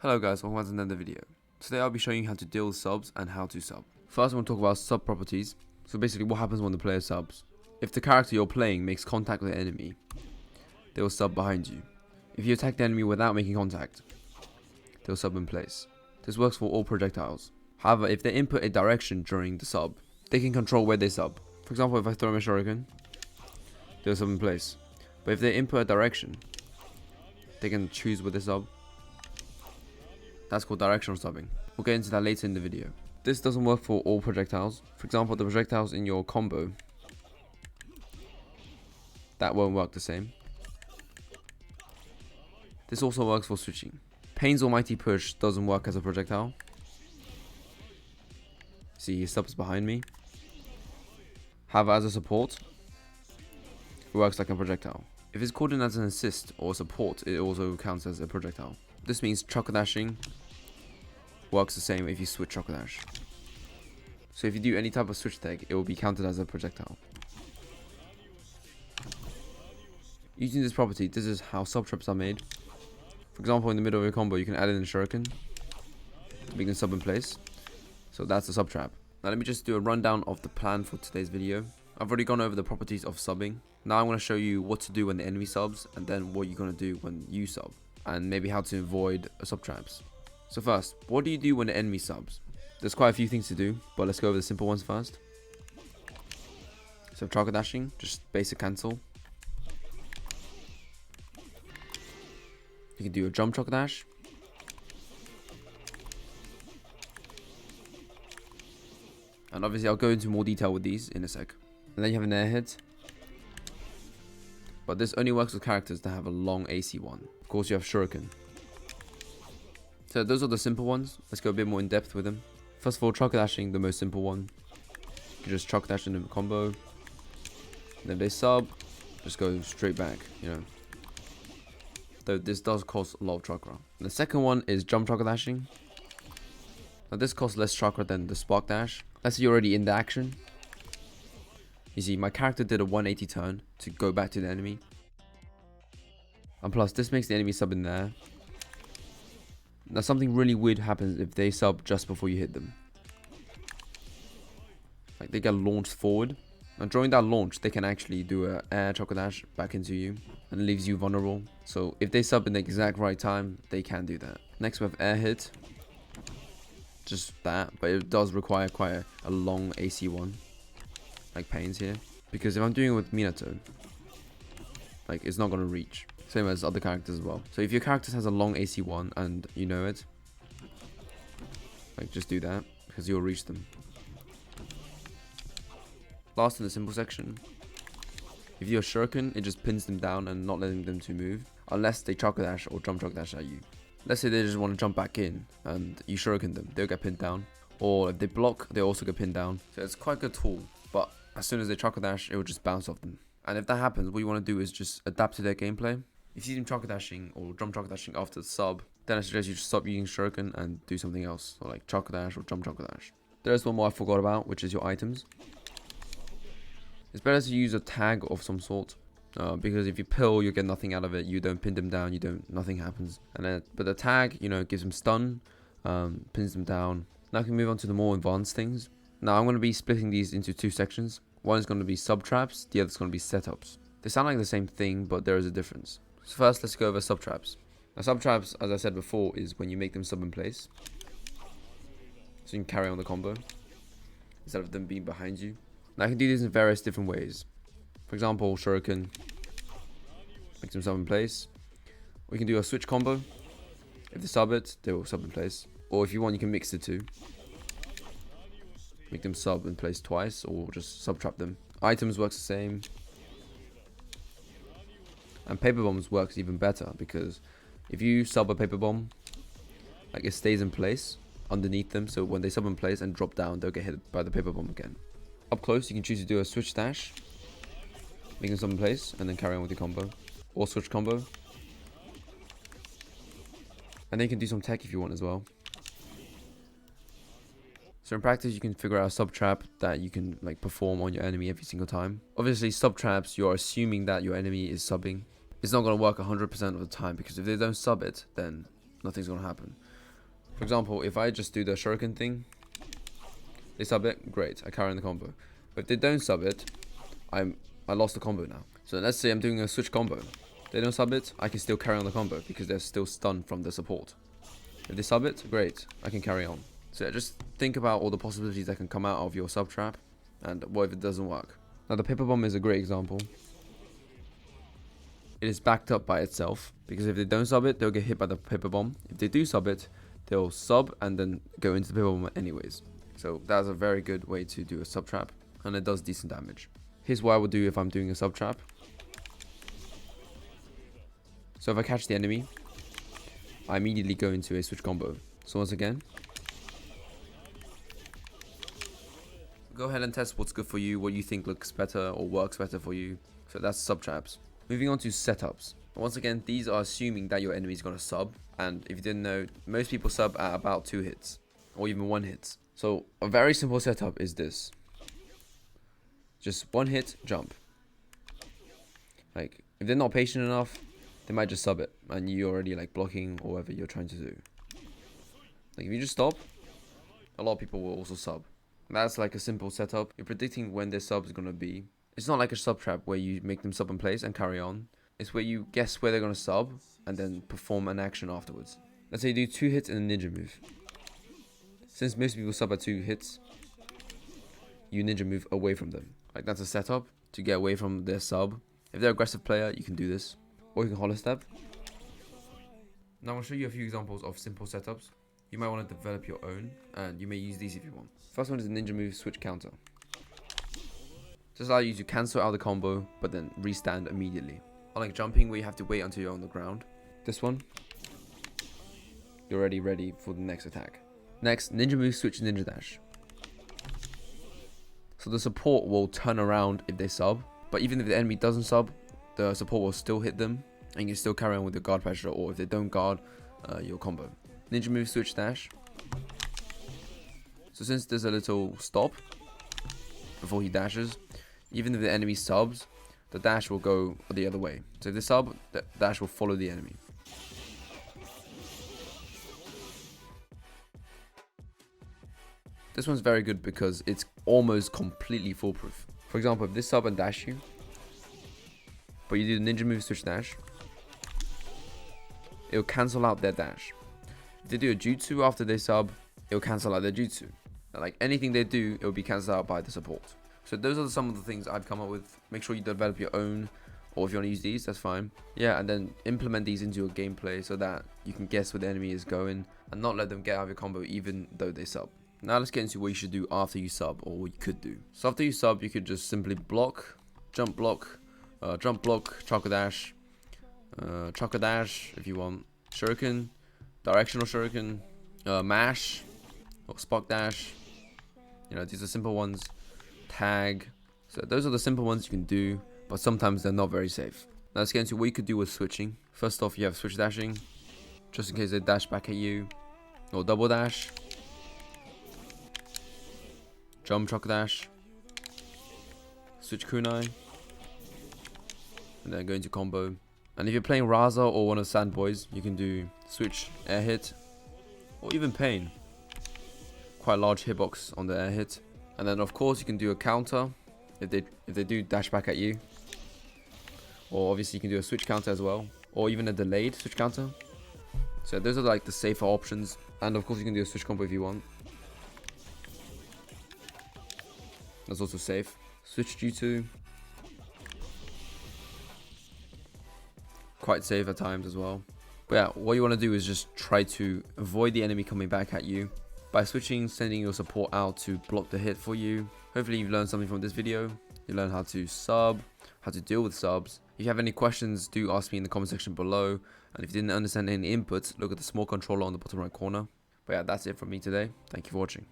Hello guys, welcome back to another video. Today I'll be showing you how to deal with subs and how to sub. First I want to talk about sub properties. So basically what happens when the player subs. If the character you're playing makes contact with the enemy, they will sub behind you. If you attack the enemy without making contact, they'll sub in place. This works for all projectiles. However, if they input a direction during the sub, they can control where they sub. For example, if I throw my shuriken, they'll sub in place. But if they input a direction, they can choose where they sub. That's called directional subbing. We'll get into that later in the video. This doesn't work for all projectiles. For example, the projectiles in your combo, that won't work the same. This also works for switching. Pain's almighty push doesn't work as a projectile. See, he subs behind me. However, as a support, it works like a projectile. If it's called in as an assist or support, it also counts as a projectile. This means choco dashing works the same if you switch choco dash. So if you do any type of switch tag, it will be counted as a projectile. Using this property, this is how sub traps are made. For example, in the middle of your combo, you can add in a shuriken. We can sub in place. So that's a sub trap. Now let me just do a rundown of the plan for today's video. I've already gone over the properties of subbing. Now I'm going to show you what to do when the enemy subs, and then what you're going to do when you sub, and maybe how to avoid sub traps. So first, what do you do when the enemy subs? There's quite a few things to do, but let's go over the simple ones first. So choco dashing, just basic cancel. You can do a jump choco dash. And obviously I'll go into more detail with these in a sec. And then you have an air hit. But this only works with characters that have a long AC1. Of course you have shuriken. So those are the simple ones. Let's go a bit more in depth with them. First of all, choco dashing, the most simple one. You can just choco dash in a combo. And then they sub, just go straight back, you know. Though this does cost a lot of chakra. And the second one is jump choco dashing. Now this costs less chakra than the spark dash. Let's say you're already in the action. You see, my character did a 180 turn to go back to the enemy. And plus, this makes the enemy sub in there. Now something really weird happens if they sub just before you hit them. Like they get launched forward. And during that launch, they can actually do a air choco dash back into you. And it leaves you vulnerable. So if they sub in the exact right time, they can do that. Next we have air hit. Just that, but it does require quite a long AC1. Like Pain's here. Because if I'm doing it with Minato, like it's not going to reach. Same as other characters as well. So if your character has a long AC1 and you know it, like just do that because you'll reach them. Last in the simple section, if you're shuriken, it just pins them down and not letting them to move unless they choco dash or jump choco dash at you. Let's say they just want to jump back in and you shuriken them, they'll get pinned down. Or if they block, they also get pinned down. So it's quite a good tool, but as soon as they choco dash, it will just bounce off them. And if that happens, what you want to do is just adapt to their gameplay. If you see them choco dashing or jump choco dashing after the sub, then I suggest you just stop using shuriken and do something else, so like choco dash or jump choco dash. There's one more I forgot about, which is your items. It's better to use a tag of some sort, because if you pill, you get nothing out of it. You don't pin them down, nothing happens. And then, but the tag, you know, gives them stun, pins them down. Now I can move on to the more advanced things. Now I'm going to be splitting these into two sections. One is going to be sub traps, the other is going to be setups. They sound like the same thing, but there is a difference. So first, let's go over sub traps. Now sub traps, as I said before, is when you make them sub in place. So you can carry on the combo instead of them being behind you. Now I can do this in various different ways. For example, shuriken, make them sub in place. Or you can do a switch combo. If they sub it, they will sub in place. Or if you want, you can mix the two. Make them sub in place twice, or just sub trap them. Items works the same. And paper bombs works even better, because if you sub a paper bomb, like it stays in place underneath them, so when they sub in place and drop down, they'll get hit by the paper bomb again. Up close, you can choose to do a switch dash, make them sub in place, and then carry on with your combo, or switch combo. And then you can do some tech if you want as well. So in practice, you can figure out a sub trap that you can like perform on your enemy every single time. Obviously, sub traps, you're assuming that your enemy is subbing. It's not going to work 100% of the time, because if they don't sub it, then nothing's gonna happen. For example, if I just do the shuriken thing, they sub it, great, I carry on the combo. But if they don't sub it, I lost the combo now. So let's say I'm doing a switch combo. They don't sub it, I can still carry on the combo because they're still stunned from the support. If they sub it, great, I can carry on. So just think about all the possibilities that can come out of your sub trap, and what if it doesn't work. Now the paper bomb is a great example. It is backed up by itself, because if they don't sub it, they'll get hit by the paper bomb. If they do sub it, they'll sub and then go into the paper bomb anyways. So that's a very good way to do a sub trap, and it does decent damage. Here's what I would do if I'm doing a sub trap. So if I catch the enemy, I immediately go into a switch combo. So once again, go ahead and test what's good for you, what you think looks better or works better for you. So that's sub traps. Moving on to setups. Once again, these are assuming that your enemy is going to sub. And if you didn't know, most people sub at about 2 hits or even 1 hit. So a very simple setup is this. Just 1 hit, jump. Like, if they're not patient enough, they might just sub it and you're already like blocking or whatever you're trying to do. Like if you just stop, a lot of people will also sub. That's like a simple setup. You're predicting when their sub is going to be. It's not like a sub trap where you make them sub in place and carry on. It's where you guess where they're going to sub and then perform an action afterwards. Let's say you do 2 hits and a ninja move. Since most people sub at 2 hits, you ninja move away from them. Like that's a setup to get away from their sub. If they're an aggressive player, you can do this. Or you can hollow step. Now I'll show you a few examples of simple setups. You might want to develop your own, and you may use these if you want. First one is a ninja move switch counter. Just allow you to cancel out the combo, but then restand immediately. Unlike jumping where you have to wait until you're on the ground. This one, you're already ready for the next attack. Next, ninja move switch ninja dash. So the support will turn around if they sub, but even if the enemy doesn't sub, the support will still hit them, and you can still carry on with your guard pressure, or if they don't guard, your combo. Ninja move switch dash. So since there's a little stop before he dashes, even if the enemy subs, the dash will go the other way. So if they sub, the dash will follow the enemy. This one's very good because it's almost completely foolproof. For example, if they sub and dash you, but you do the ninja move switch dash, it'll cancel out their dash. If they do a jutsu after they sub, it'll cancel out their jutsu. Like anything they do, it'll be cancelled out by the support. So those are some of the things I'd come up with. Make sure you develop your own, or if you want to use these, that's fine. Yeah, and then implement these into your gameplay so that you can guess where the enemy is going and not let them get out of your combo even though they sub. Now let's get into what you should do after you sub, or what you could do. So after you sub, you could just simply block, jump block, chakra dash if you want, shuriken, directional shuriken, mash, or spark dash. You know, these are simple ones. Tag. So those are the simple ones you can do, but sometimes they're not very safe. Now let's get into what you could do with switching. First off, you have switch dashing, just in case they dash back at you, or double dash, jump chakra dash, switch kunai, and then go into combo. And if you're playing Raza or one of the Sand Boys, you can do switch air hit, or even pain. Quite a large hitbox on the air hit. And then of course you can do a counter if they do dash back at you. Or obviously you can do a switch counter as well, or even a delayed switch counter. So those are like the safer options. And of course you can do a switch combo if you want. That's also safe. Switch jutsu, quite safe at times as well. But yeah, what you want to do is just try to avoid the enemy coming back at you by switching, sending your support out to block the hit for you. Hopefully you've learned something from this video. You learned how to sub, how to deal with subs. If you have any questions, do ask me in the comment section below. And if you didn't understand any inputs, look at the small controller on the bottom right corner. But yeah, that's it from me today. Thank you for watching.